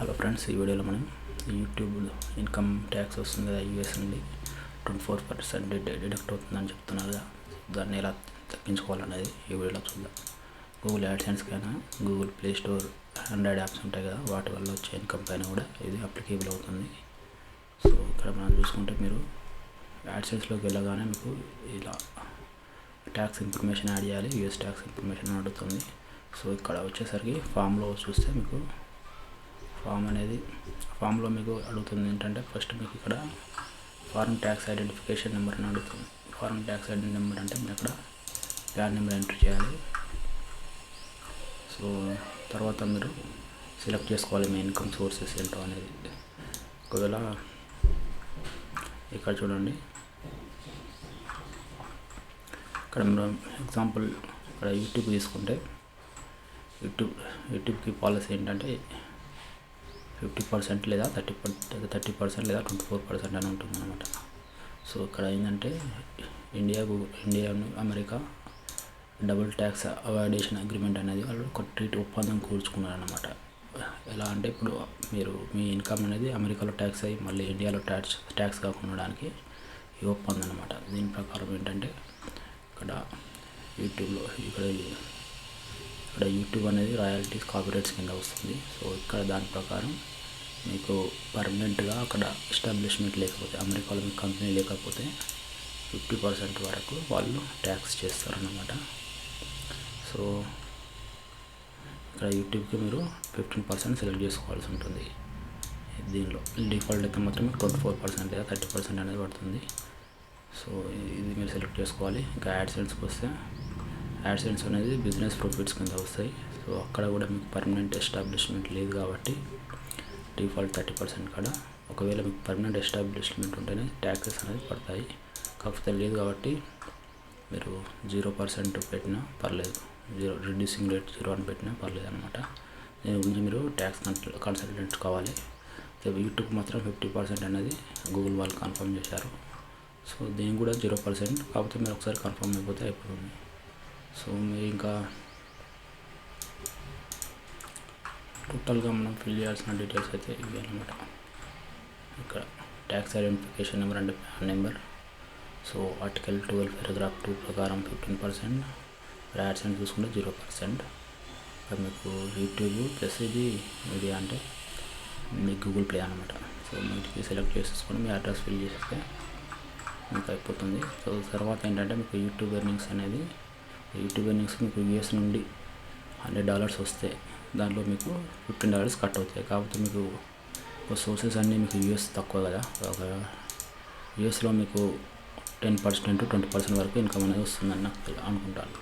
Hello friends, ఈ వీడియోలో మనం యూట్యూబ్ ఇన్కమ్ ట్యాక్స్ వస్తుంది కదా యూఎస్ నుండి 24% డిడక్ట్ అవుతుందని చెప్తున్నారు కదా. దాన్ని ఎలా తగ్గించుకోవాలనేది ఈ వీడియోలో చూద్దాం. గూగుల్ యాడ్సెన్స్కైనా Google Play store Android apps ఉంటాయి కదా, వాటి వల్ల వచ్చే ఇన్కమ్ పైన కూడా ఇది అప్లికేబుల్ అవుతుంది. సో ఇక్కడ మనం చూసుకుంటే మీరు యాడ్సెన్స్లోకి వెళ్ళగానే మీకు ఇలా ట్యాక్స్ ఇన్ఫర్మేషన్ యాడ్ చేయాలి, యూఎస్ ట్యాక్స్ ఇన్ఫర్మేషన్ అడుగుతుంది. సో ఇక్కడ వచ్చేసరికి ఫామ్లో చూస్తే మీకు ఫామ్లో మీకు అడుగుతుంది ఏంటంటే, ఫస్ట్ మీకు ఇక్కడ ఫారెన్ ట్యాక్స్ ఐడెంటిఫికేషన్ నెంబర్ అని అడుగుతుంది. ఫారెన్ ట్యాక్స్ ఐడెంటిఫికేషన్ నెంబర్ అంటే మీరు ఇక్కడ ప్యాన్ నెంబర్ ఎంటర్ చేయాలి. సో తర్వాత మీరు సెలెక్ట్ చేసుకోవాలి మీ ఇన్కమ్ సోర్సెస్ ఏంటో అనేది. ఒకవేళ ఇక్కడ చూడండి, ఇక్కడ మీరు ఎగ్జాంపుల్ ఇక్కడ యూట్యూబ్ తీసుకుంటే యూట్యూబ్కి పాలసీ ఏంటంటే 50% లేదా 30% లేదా 24% అని ఉంటుంది అనమాట. సో ఇక్కడ ఏంటంటే India America double tax avoidation agreement అనేది వాళ్ళు ఒక ట్రీట్ ఒప్పందం కూర్చుకున్నారనమాట. ఎలా అంటే ఇప్పుడు మీరు మీ ఇన్కమ్ అనేది అమెరికాలో ట్యాక్స్ అయ్యి మళ్ళీ ఇండియాలో ట్యాక్స్ కాకుండా ఉండడానికి ఈ ఒప్పందం అనమాట. దీని ప్రకారం ఏంటంటే ఇక్కడ యూట్యూబ్లో ఇక్కడ యూట్యూబ్ అనేది రాయల్టీస్ కాపీరైట్స్ కింద వస్తుంది. సో ఇక్కడ దాని ప్రకారం మీకు పర్మనెంట్గా అక్కడ ఎస్టాబ్లిష్మెంట్ లేకపోతే, అమెరికాలో మీకు కంపెనీ లేకపోతే 50% వరకు వాళ్ళు ట్యాక్స్ చేస్తారన్నమాట. సో ఇక్కడ యూట్యూబ్కి మీరు 15% సెలెక్ట్ చేసుకోవాల్సి ఉంటుంది. దీనిలో డిఫాల్ట్ అయితే మాత్రం 24% లేదా 30% అనేది పడుతుంది. సో ఇది మీరు సెలెక్ట్ చేసుకోవాలి. ఇంకా యాడ్సెన్స్కి వస్తే యాడ్సెన్స్ అనేది బిజినెస్ ప్రాఫిట్స్ కింద వస్తాయి. సో అక్కడ కూడా మీకు పర్మనెంట్ ఎస్టాబ్లిష్మెంట్ లేదు కాబట్టి డిఫాల్ట్ 30% కాడ. ఒకవేళ మీకు పర్మనెంట్ ఎస్టాబ్లిష్మెంట్ ఉంటేనే ట్యాక్సెస్ అనేది పడతాయి. కాకపోతే లేదు కాబట్టి మీరు 0% పెట్టినా పర్లేదు, రిడ్యూసింగ్ రేట్ 0 అని పెట్టినా పర్లేదు అనమాట. దీని గురించి మీరు ట్యాక్స్ కన్సల్టెంట్స్ కావాలి. యూట్యూబ్ మాత్రం 50% అనేది గూగుల్ వాళ్ళు కన్ఫర్మ్ చేశారు. సో దీనికి కూడా 0%, కాకపోతే మీరు ఒకసారి కన్ఫర్మ్ అయిపోతే అయిపోతుంది. సో మీరు ఇంకా టోటల్గా మనం ఫిల్ చేయాల్సిన డీటెయిల్స్ అయితే ఇవి అనమాట. ఇక్కడ ట్యాక్స్ ఐడెంటిఫికేషన్ నెంబర్ అంటే pan number. So article 12 paragraph 2 ప్రకారం 15%, యాడ్సెన్స్ చూసుకుంటే 0%. ఇక్కడ మీకు యూట్యూబ్ ప్లస్ ఇది మీడియా అంటే మీ గూగుల్ ప్లే అనమాట. సో వీటికి సెలెక్ట్ చేసేసుకొని మీ అడ్రస్ ఫిల్ చేసేస్తే మీకు అయిపోతుంది. సో తర్వాత ఏంటంటే మీకు యూట్యూబ్ ఎర్నింగ్స్ మీకు యూఎస్ నుండి $100 వస్తే దాంట్లో మీకు $15 కట్ అవుతాయి. కాకపోతే మీకు సోర్సెస్ అన్నీ మీకు యూఎస్ తక్కువ కదా, ఒక యూఎస్లో మీకు 10% to 20% వరకు ఇన్కమ్ అనేది వస్తుందని నాకు అనుకుంటాను.